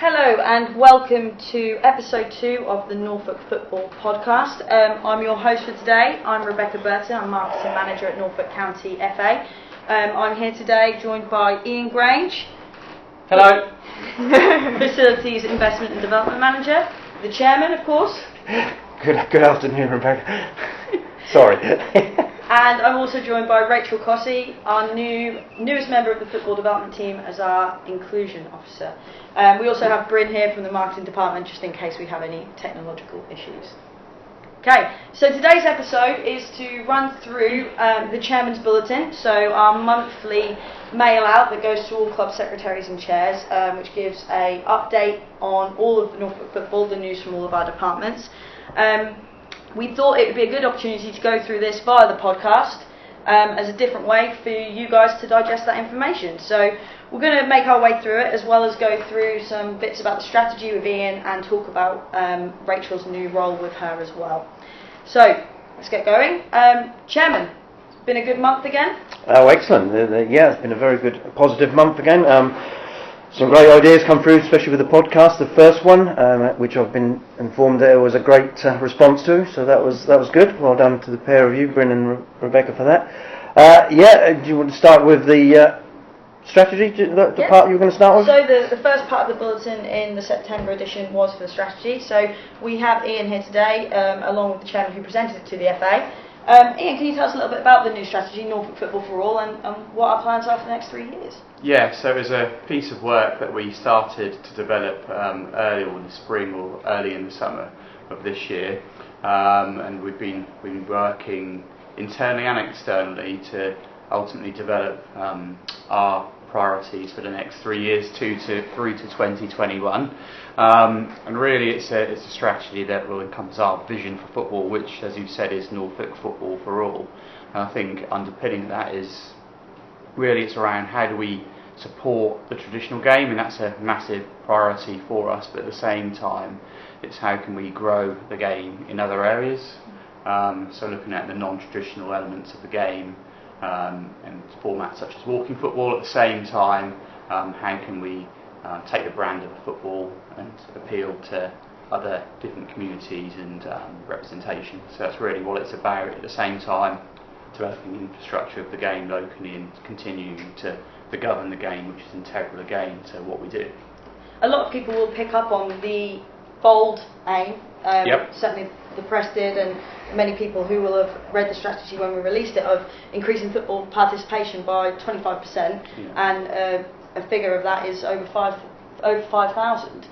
Hello and welcome to episode 2 of the Norfolk Football Podcast. I'm your host for today. I'm Rebecca Burton. I'm Marketing Manager at Norfolk County FA. I'm here today joined by Ian Grange. Hello. Facilities Investment and Development Manager. The Chairman, of course. Good afternoon, Rebecca. Sorry. And I'm also joined by Rachel Cossey, our newest member of the football development team as our inclusion officer. We also have Bryn here from the marketing department, just in case we have any technological issues. Okay, so today's episode is to run through the Chairman's Bulletin, so our monthly mail out that goes to all club secretaries and chairs, which gives an update on all of Norfolk football, the news from all of our departments. We thought it would be a good opportunity to go through this via the podcast as a different way for you guys to digest that information. So we're going to make our way through it, as well as go through some bits about the strategy with Ian and talk about Rachel's new role with her as well. So let's get going. Chairman, it's been a good month again. Oh, excellent. Yeah, it's been a very good, positive month again. Some great ideas come through, especially with the podcast, the first one, which I've been informed there was a great response to, so that was good. Well done to the pair of you, Bryn and Rebecca, for that. Do you want to start with the strategy, the part you were going to start with? So the first part of the bulletin in the September edition was for the strategy. So we have Ian here today, along with the chairman who presented it to the FA. Ian, can you tell us a little bit about the new strategy, Norfolk Football for All, and what our plans are for the next 3 years? Yeah, so it was a piece of work that we started to develop early in the spring or early in the summer of this year, and we've been working internally and externally to ultimately develop our priorities for the next 3 years, through to 2021. And really it's a strategy that will encompass our vision for football, which, as you said, is Norfolk Football for All. And I think underpinning that is really it's around how do we support the traditional game, and that's a massive priority for us, but at the same time it's how can we grow the game in other areas. So looking at the non-traditional elements of the game, and formats such as walking football. At the same time, how can we take the brand of football and appeal to other different communities and representation. So that's really what it's about. At the same time, developing the infrastructure of the game locally and continuing to govern the game, which is integral again to what we do. A lot of people will pick up on the bold aim. Certainly the press did, and many people who will have read the strategy when we released it, of increasing football participation by 25%, and a figure of that is over 5,000.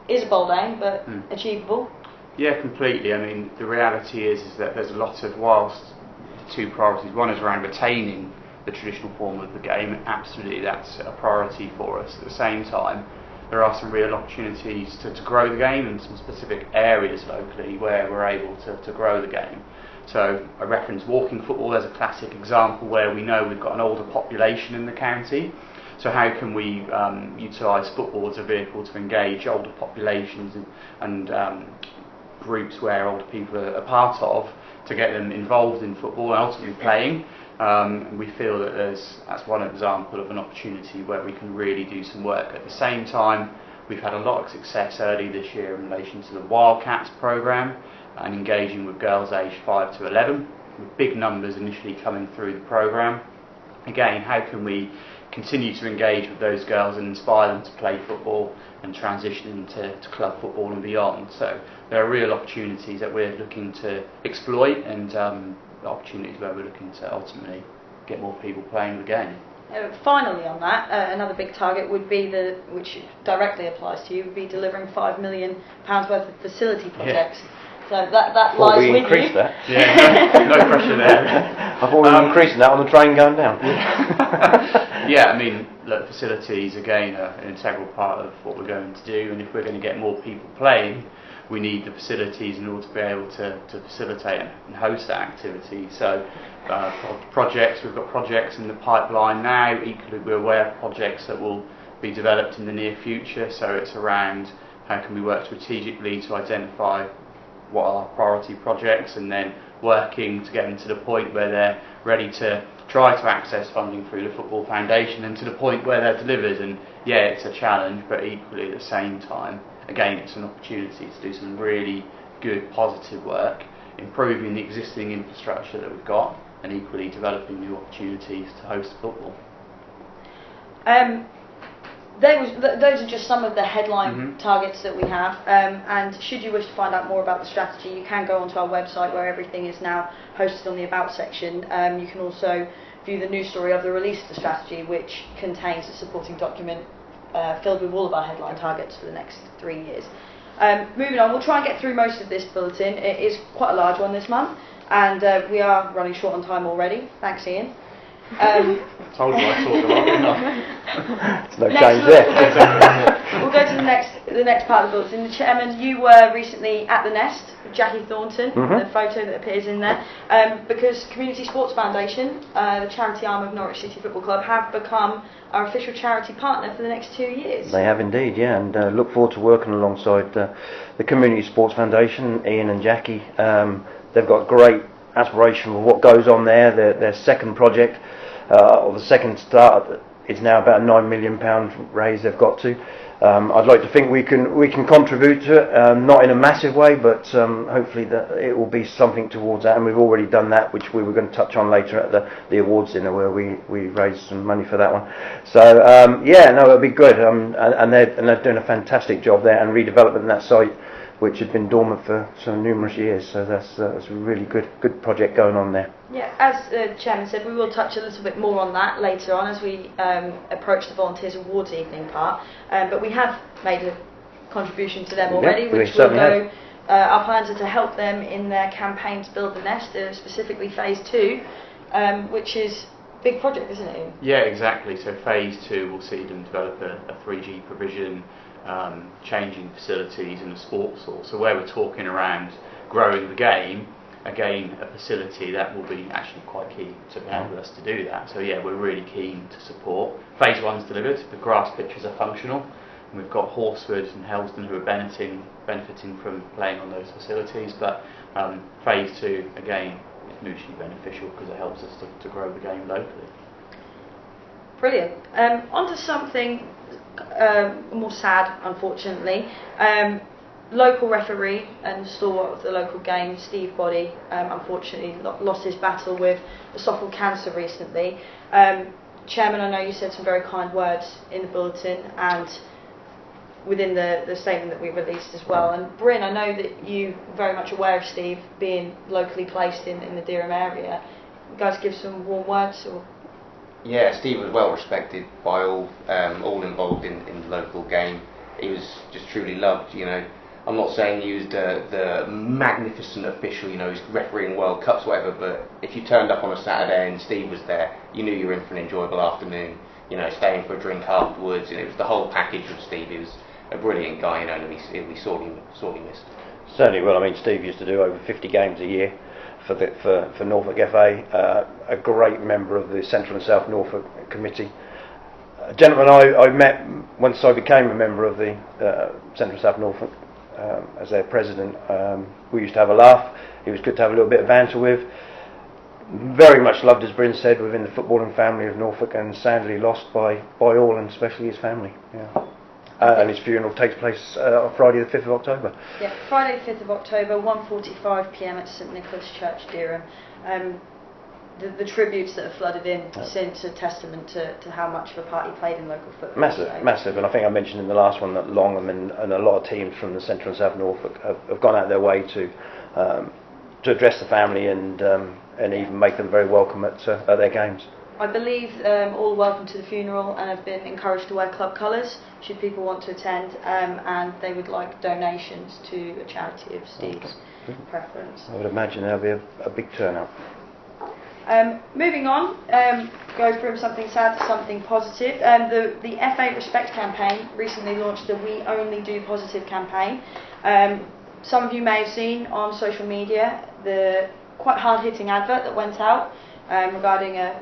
Is a bold aim, but achievable. Yeah, completely. I mean, the reality is that there's a lot of, whilst the two priorities, one is around retaining the traditional form of the game, absolutely that's a priority for us. At the same time, there are some real opportunities to grow the game in some specific areas locally where we're able to grow the game. So I reference walking football as a classic example where we know we've got an older population in the county. So how can we utilise football as a vehicle to engage older populations and groups where older people are part of, to get them involved in football and ultimately playing. And we feel that that's one example of an opportunity where we can really do some work. At the same time, we've had a lot of success early this year in relation to the Wildcats programme and engaging with girls aged 5 to 11, with big numbers initially coming through the programme. Again, how can we continue to engage with those girls and inspire them to play football and transition into club football and beyond? So there are real opportunities that we're looking to exploit, and opportunities where we're looking to ultimately get more people playing the game. Finally on that, another big target would be, which directly applies to you, would be delivering £5 million worth of facility projects. So that lies with you. We increased that. Yeah, no pressure there. I thought we were increasing that on the train going down. Yeah, I mean, look, facilities again are an integral part of what we're going to do, and if we're going to get more people playing, we need the facilities in order to be able to facilitate and host that activity. So projects, we've got projects in the pipeline now. Equally, we're aware of projects that will be developed in the near future. So it's around how can we work strategically to identify what are our priority projects, and then working to get them to the point where they're ready to try to access funding through the Football Foundation, and to the point where they're delivered. And yeah, it's a challenge, but equally at the same time, again, it's an opportunity to do some really good positive work, improving the existing infrastructure that we've got, and equally developing new opportunities to host football. Those are just some of the headline targets that we have, and should you wish to find out more about the strategy, you can go onto our website where everything is now hosted on the About section. You can also view the news story of the release of the strategy, which contains a supporting document filled with all of our headline targets for the next 3 years. Moving on, we'll try and get through most of this bulletin. It is quite a large one this month, and we are running short on time already. Thanks, Ian. Told you I talked a lot, didn't I? It's no change there. We'll go to the next part of the bulletin. The Chairman, you were recently at the Nest with Jackie Thornton, the photo that appears in there, because Community Sports Foundation, the charity arm of Norwich City Football Club, have become our official charity partner for the next 2 years. They have indeed, yeah, and look forward to working alongside the Community Sports Foundation, Ian and Jackie. They've got great aspiration for what goes on there. Their second project, or the second start, is now about a £9 million raise they've got to. I'd like to think we can contribute to it, not in a massive way, but hopefully that it will be something towards that, and we've already done that, which we were going to touch on later at the awards dinner, where we raised some money for that one. So yeah, no, it'll be good, and they're doing a fantastic job there, and redeveloping that site, which had been dormant for some numerous years. So that's a really good project going on there. Yeah, as the Chairman said, we will touch a little bit more on that later on as we approach the Volunteers Awards evening part. But we have made a contribution to them already, which will go. Our plans are to help them in their campaign to build the Nest, specifically Phase 2, which is a big project, isn't it? Yeah, exactly. So Phase 2 will see them develop a 3G provision, changing facilities and the sports hall. So where we're talking around growing the game, again, a facility that will be actually quite key to enable us to do that. So yeah, we're really keen to support. Phase 1's delivered, the grass pitches are functional, and we've got Horswood and Helsden who are benefiting from playing on those facilities, but Phase 2, again, is mutually beneficial because it helps us to grow the game locally. Brilliant. On to something more sad, unfortunately. Local referee and stalwart of the local game, Steve Body, unfortunately lost his battle with esophageal cancer recently. Chairman, I know you said some very kind words in the bulletin and within the statement that we released as well. And Bryn, I know that you're very much aware of Steve being locally placed in the Dereham area. You guys give some warm words? Or? Yeah, Steve was well respected by all involved in the local game. He was just truly loved, you know. I'm not saying he was the magnificent official, you know, who's refereeing World Cups, whatever, but if you turned up on a Saturday and Steve was there, you knew you were in for an enjoyable afternoon, you know, staying for a drink afterwards, and it was the whole package with Steve. He was a brilliant guy, you know, and we sorely missed. Certainly will. I mean, Steve used to do over 50 games a year for Norfolk FA, a great member of the Central and South Norfolk Committee. A gentleman I met once I became a member of the Central and South Norfolk as their president. We used to have a laugh. He was good to have a little bit of banter with. Very much loved, as Bryn said, within the footballing family of Norfolk, and sadly lost by all, and especially his family. Yeah. And his funeral takes place on Friday the 5th of October. Yeah, Friday the 5th of October, 1:45 p.m. at St Nicholas Church, Dereham. The tributes that have flooded in since are testament to how much of a part he played in local football. Massive. And I think I mentioned in the last one that Longham and a lot of teams from the Central and South Norfolk have gone out their way to address the family and even make them very welcome at their games. I believe all are welcome to the funeral and have been encouraged to wear club colours should people want to attend, and they would like donations to a charity of Steve's preference. I would imagine there'll be a big turnout. Moving on, go from something sad to something positive. The FA Respect campaign recently launched a We Only Do Positive campaign. Some of you may have seen on social media the quite hard-hitting advert that went out regarding a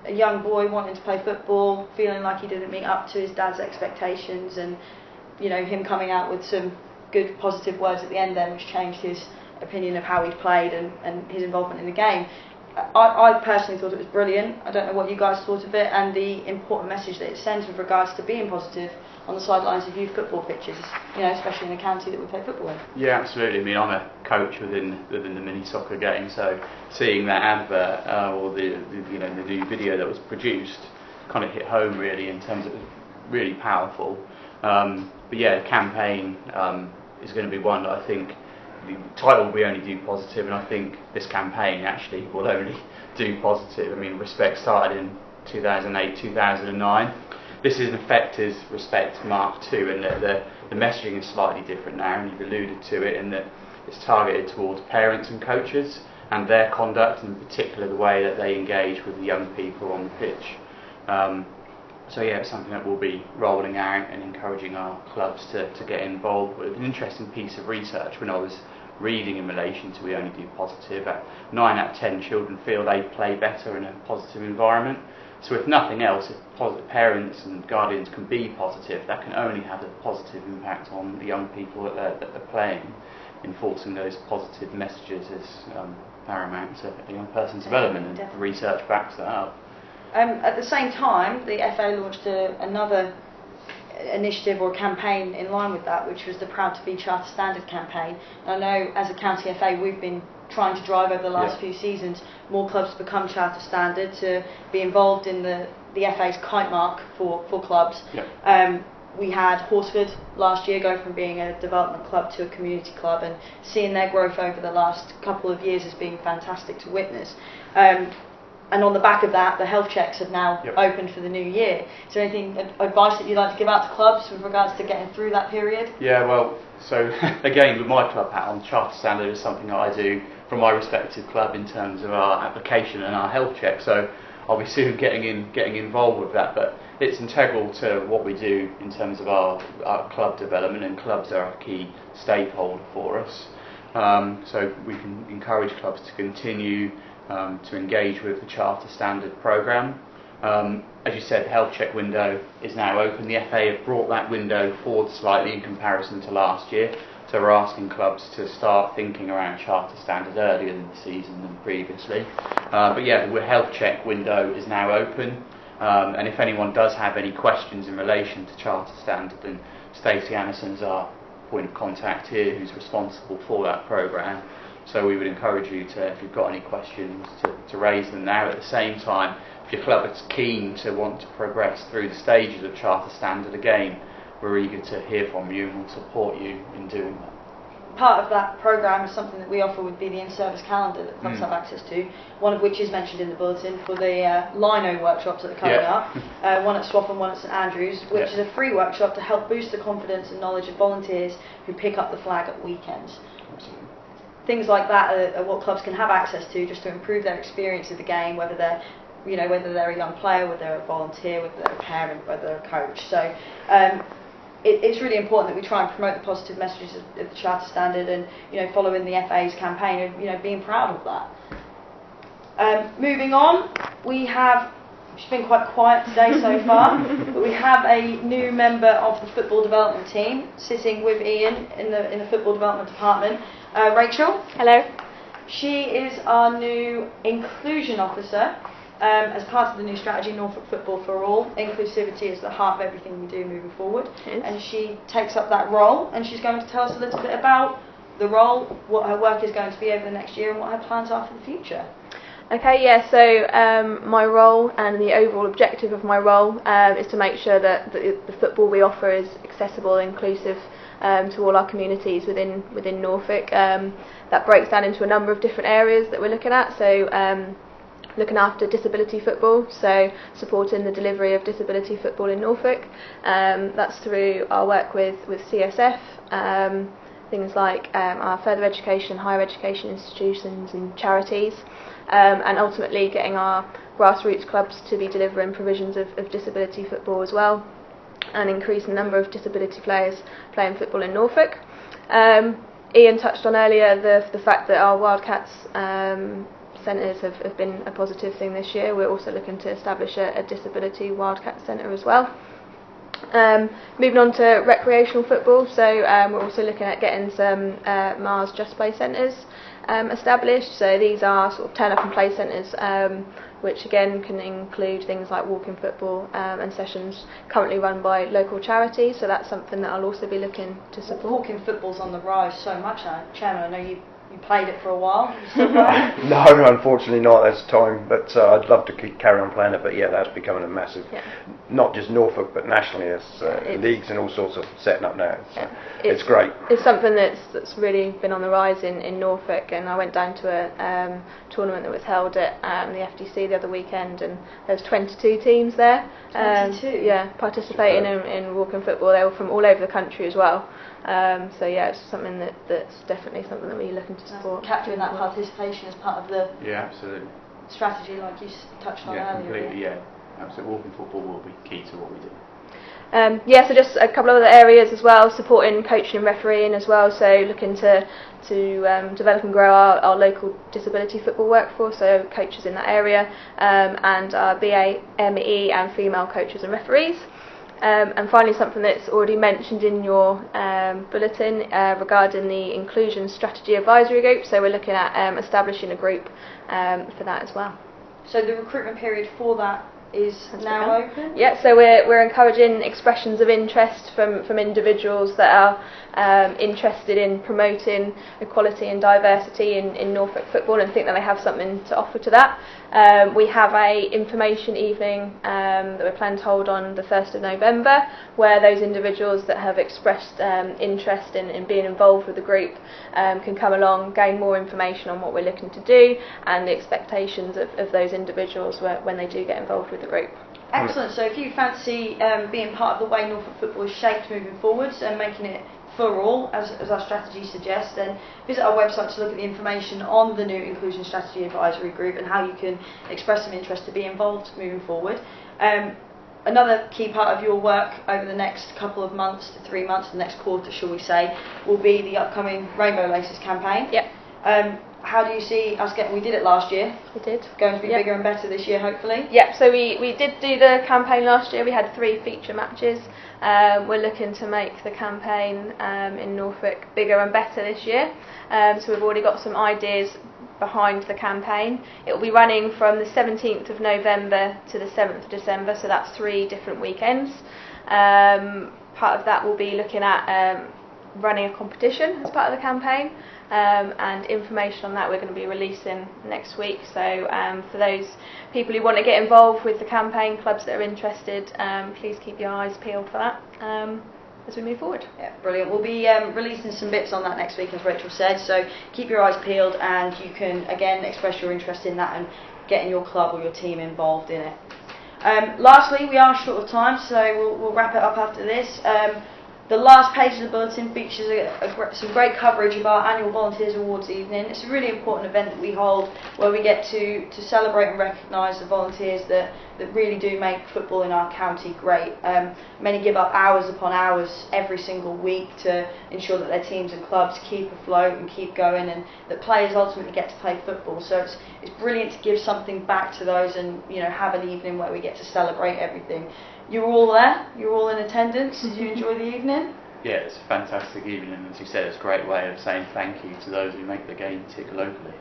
young boy wanting to play football, feeling like he didn't meet up to his dad's expectations, and you know, him coming out with some good positive words at the end then, which changed his opinion of how he'd played and his involvement in the game. I personally thought it was brilliant. I don't know what you guys thought of it, and the important message that it sends with regards to being positive on the sidelines of youth football pitches, especially in the county that we play football in. Yeah, absolutely. I mean, I'm a coach within the mini soccer game, so seeing that advert or the new video that was produced kind of hit home really in terms of really powerful. But yeah, the campaign is going to be one that I think the title will be only do positive, and I think this campaign actually will only do positive. I mean, Respect started in 2008, 2009. This is in effect is Respect Mark II, and the messaging is slightly different now, and you've alluded to it in that it's targeted towards parents and coaches and their conduct, and in particular the way that they engage with the young people on the pitch. So yeah, it's something that we'll be rolling out and encouraging our clubs to get involved with. An interesting piece of research when I was reading in relation to We Only Do Positive, 9 out of 10 children feel they play better in a positive environment. So if nothing else, if parents and guardians can be positive, that can only have a positive impact on the young people that they're playing. Enforcing those positive messages is paramount to a young person's development, and the research backs that up. At the same time, the FA launched another initiative or campaign in line with that, which was the Proud to Be Charter Standard campaign. And I know as a county FA we've been trying to drive over the last few seasons more clubs to become Charter Standard, to be involved in the FA's kite mark for clubs. We had Horsford last year go from being a development club to a community club, and seeing their growth over the last couple of years has been fantastic to witness. And on the back of that, the health checks have now opened for the new year. Is there anything, advice that you'd like to give out to clubs with regards to getting through that period? Yeah, well, so again, with my club hat on, Charter Standard is something that I do from my respective club in terms of our application and our health check. So I'll be soon getting involved with that. But it's integral to what we do in terms of our club development, and clubs are a key stakeholder for us. So we can encourage clubs to continue to engage with the Charter Standard programme. As you said, the health check window is now open. The FA have brought that window forward slightly in comparison to last year, so we're asking clubs to start thinking around Charter Standard earlier in the season than previously. But yeah, the health check window is now open, and if anyone does have any questions in relation to Charter Standard, then Stacey Anderson's our point of contact here, who's responsible for that programme. So we would encourage you to, if you've got any questions, to raise them now. At the same time, if your club is keen to want to progress through the stages of Charter Standard, again, we're eager to hear from you and we'll support you in doing that. Part of that programme is something that we offer would be the in-service calendar that clubs have access to, one of which is mentioned in the bulletin for the lino workshops that are coming up, one at Swaff and one at St Andrews, which is a free workshop to help boost the confidence and knowledge of volunteers who pick up the flag at weekends. Absolutely. Things like that are what clubs can have access to, just to improve their experience of the game, whether they're a young player, whether they're a volunteer, whether they're a parent, whether they're a coach. So it's really important that we try and promote the positive messages of the Charter Standard, and following the FA's campaign of being proud of that. Moving on, she's been quite quiet today so far, but we have a new member of the football development team sitting with Ian in the football development department. Rachel. Hello. She is our new inclusion officer as part of the new strategy, Norfolk Football for All. Inclusivity is the heart of everything we do moving forward. Yes. And she takes up that role, and she's going to tell us a little bit about the role, what her work is going to be over the next year, and what her plans are for the future. Okay, yeah, so my role and the overall objective of my role is to make sure that the football we offer is accessible and inclusive to all our communities within Norfolk. That breaks down into a number of different areas that we're looking at. So looking after disability football, so supporting the delivery of disability football in Norfolk. That's through our work with CSF, things like our further education, higher education institutions and charities, and ultimately getting our grassroots clubs to be delivering provisions of disability football as well, and increase the number of disability players playing football in Norfolk. Ian touched on earlier the fact that our Wildcats centres have been a positive thing this year. We're also looking to establish a disability Wildcat centre as well. Moving on to recreational football, so we're also looking at getting some Mars Just Play centres established. So these are sort of turn up and play centres, which again can include things like walking football and sessions currently run by local charities. So that's something that I'll also be looking to support. Walking football's on the rise so much now. Chairman, I know you played it for a while. You still play? No, unfortunately not at this time, but I'd love to carry on playing it. But yeah, that's becoming a massive, not just Norfolk but nationally. There's leagues and all sorts of setting up now. So it's great. It's something that's really been on the rise in Norfolk, and I went down to a tournament that was held at the FDC the other weekend, and there's 22 teams there. 22? Yeah, participating in walking football. They were from all over the country as well. So yeah, it's something that's definitely something that we're looking to support. Capturing that participation as part of the absolutely strategy, like you touched on earlier. Completely, absolutely. Walking football will be key to what we do. So just a couple of other areas as well, supporting coaching and refereeing as well. So looking to develop and grow our local disability football workforce, so coaches in that area, and our BA, ME and female coaches and referees. And finally, something that's already mentioned in your bulletin regarding the Inclusion Strategy Advisory Group. So we're looking at establishing a group for that as well. So the recruitment period for that is now open? Yeah, so we're encouraging expressions of interest from individuals that are interested in promoting equality and diversity in Norfolk football and think that they have something to offer to that. We have a information evening that we're planning to hold on the 1st of November, where those individuals that have expressed interest in being involved with the group can come along, gain more information on what we're looking to do and the expectations of those individuals when they do get involved with the group. Excellent. So if you fancy being part of the way Norfolk football is shaped moving forwards and making it for all, as our strategy suggests, then visit our website to look at the information on the new Inclusion Strategy Advisory Group and how you can express some interest to be involved moving forward. Another key part of your work over the next couple of months to 3 months, the next quarter shall we say, will be the upcoming Rainbow Laces campaign. Yep. How do you see us getting, we did it last year. We did. Going to be bigger and better this year, hopefully? Yep, so we did do the campaign last year. We had 3 feature matches. We're looking to make the campaign in Norfolk bigger and better this year. So we've already got some ideas behind the campaign. It will be running from the 17th of November to the 7th of December, so that's 3 different weekends. Part of that will be looking at running a competition as part of the campaign, and information on that we're going to be releasing next week. So for those people who want to get involved with the campaign, clubs that are interested, please keep your eyes peeled for that as we move forward. Yeah, brilliant. We'll be releasing some bits on that next week, as Rachel said, so keep your eyes peeled and you can again express your interest in that and getting your club or your team involved in it. Lastly, we are short of time, so we'll wrap it up after this. The last page of the bulletin features some great coverage of our annual Volunteers Awards evening. It's a really important event that we hold where we get to celebrate and recognise the volunteers that really do make football in our county great. Many give up hours upon hours every single week to ensure that their teams and clubs keep afloat and keep going, and that players ultimately get to play football. So it's brilliant to give something back to those and have an evening where we get to celebrate everything. You were all there, you were all in attendance. Did you enjoy the evening? Yeah, it's a fantastic evening, and as you said, it's a great way of saying thank you to those who make the game tick locally.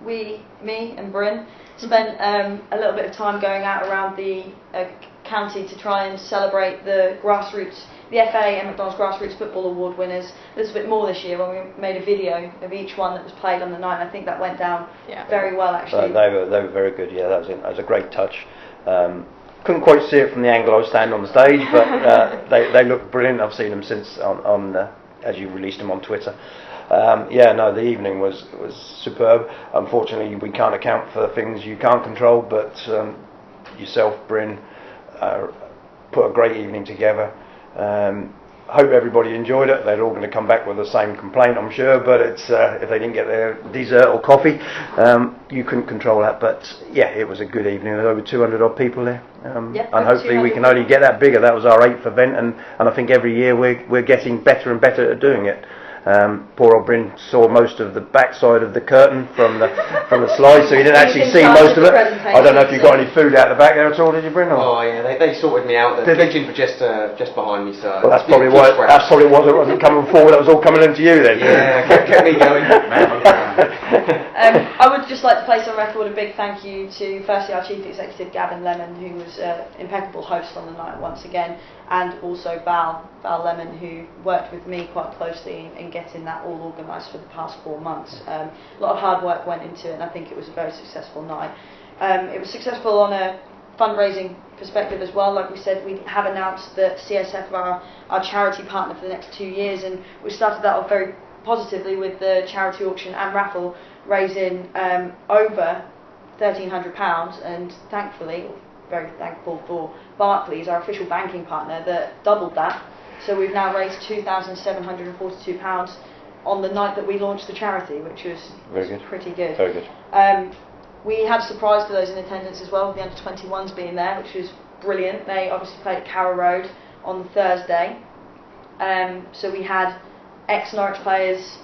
Me and Bryn, spent a little bit of time going out around the county to try and celebrate the grassroots, the FA and McDonald's Grassroots Football Award winners a little bit more this year when we made a video of each one that was played on the night. I think that went down very well actually. They were very good, yeah, that was a great touch. Couldn't quite see it from the angle I was standing on the stage, but they look brilliant. I've seen them since on as you released them on Twitter. The evening was superb. Unfortunately, we can't account for things you can't control, but yourself, Bryn, put a great evening together. Hope everybody enjoyed it. They're all going to come back with the same complaint, I'm sure, but it's if they didn't get their dessert or coffee, you couldn't control that. But yeah, it was a good evening. There were over 200 odd people there, and hopefully we can only get that bigger. That was our 8th event, and I think every year we're getting better and better at doing it. Poor old Bryn saw most of the backside of the curtain from the slide, so he didn't actually see most of it. I don't know if you got any food out the back there at all, did you, Bryn? Oh yeah, they sorted me out. The kitchens were just behind me, so. Well, that's probably why it wasn't coming forward. That was all coming into you then. Yeah, kept me going. I would just like to place on record a big thank you to firstly our Chief Executive Gavin Lemon, who was an impeccable host on the night once again, and also Val Lemon, who worked with me quite closely in getting that all organised for the past 4 months. A lot of hard work went into it, and I think it was a very successful night. It was successful on a fundraising perspective as well. Like we said, we have announced that CSF are our charity partner for the next 2 years, and we started that off very positively with the charity auction and raffle, raising over £1,300, and thankfully, very thankful for Barclays, our official banking partner, that doubled that. So we've now raised £2,742 on the night that we launched the charity, which was pretty good. Very good. We had a surprise for those in attendance as well, with the under-21s being there, which was brilliant. They obviously played at Carrow Road on the Thursday. So we had ex-Norwich players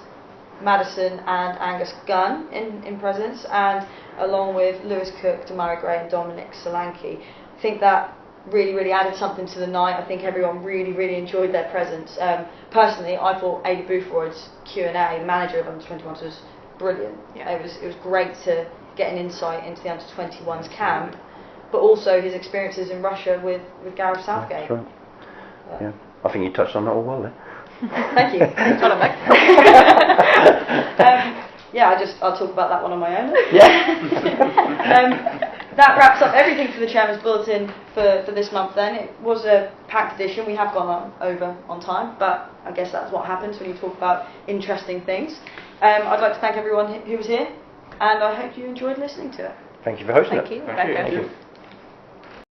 Madison and Angus Gunn in presence, and along with Lewis Cook, Damari Gray and Dominic Solanke. I think that really added something to the night. I think everyone really enjoyed their presence. Personally, I thought Ada Boothroyd's Q&A, the manager of Under-21s, was brilliant. Yeah. It was great to get an insight into the Under-21s camp, but also his experiences in Russia with Gareth Southgate. That's right. Yeah, I think you touched on that all well there. Thank you. I'll talk about that one on my own. Yeah. That wraps up everything for the Chairman's Bulletin for this month then. It was a packed edition. We have gone over on time, but I guess that's what happens when you talk about interesting things. I'd like to thank everyone who was here, and I hope you enjoyed listening to it. Thank you for hosting it. Thank you. Thank you. Rebecca. Thank you.